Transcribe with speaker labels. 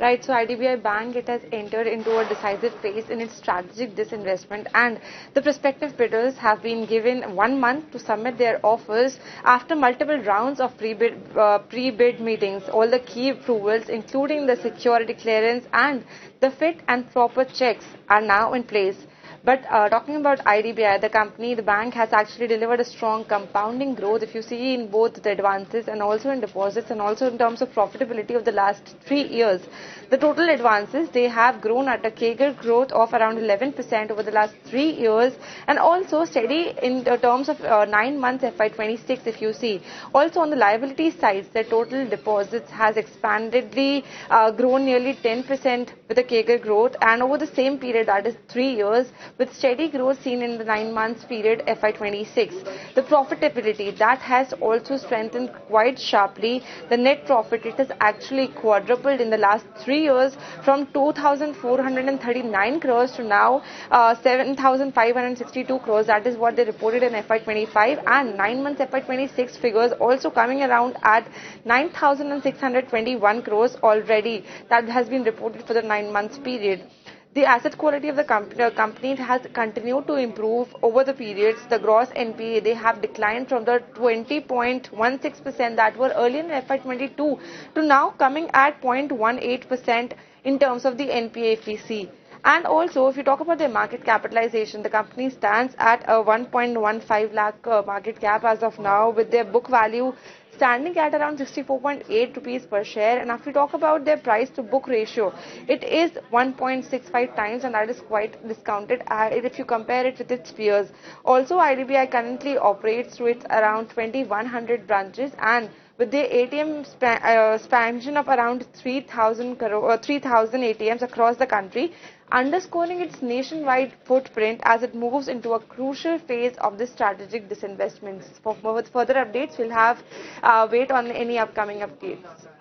Speaker 1: Right, so IDBI Bank, it has entered into a decisive phase in its strategic disinvestment, and the prospective bidders have been given 1 month to submit their offers after multiple rounds of pre-bid meetings. All the key approvals, including the security clearance and the fit and proper checks, are now in place. But talking about IDBI, the company, the bank has actually delivered a strong compounding growth. If you see in both the advances and also in deposits and also in terms of profitability of the last 3 years, the total advances, they have grown at a CAGR growth of around 11% over the last 3 years, and also steady in the terms of 9 months FY26. If you see, also on the liability side, the total deposits has expandedly grown nearly 10% with a CAGR growth, and over the same period, that is 3 years, with steady growth seen in the 9 months period FY26. The profitability, that has also strengthened quite sharply. The net profit, it has actually quadrupled in the last 3 years from 2,439 crores to now 7,562 crores. That is what they reported in FY25, and 9 months FY26 figures also coming around at 9,621 crores already. That has been reported for the 9 months period. The asset quality of the company has continued to improve over the periods. The gross NPA, they have declined from the 20.16% that were earlier in FY22 to now coming at 0.18% in terms of the NPA if we see. And also, if you talk about their market capitalization, the company stands at a 1.15 lakh market cap as of now, with their book value standing at around 64.8 rupees per share. And if we talk about their price to book ratio, it is 1.65 times, and that is quite discounted if you compare it with its peers. Also, IDBI currently operates through its around 2100 branches, and with the ATM expansion of around 3,000 ATMs across the country, underscoring its nationwide footprint as it moves into a crucial phase of the strategic disinvestments. For further updates, we'll have wait on any upcoming updates.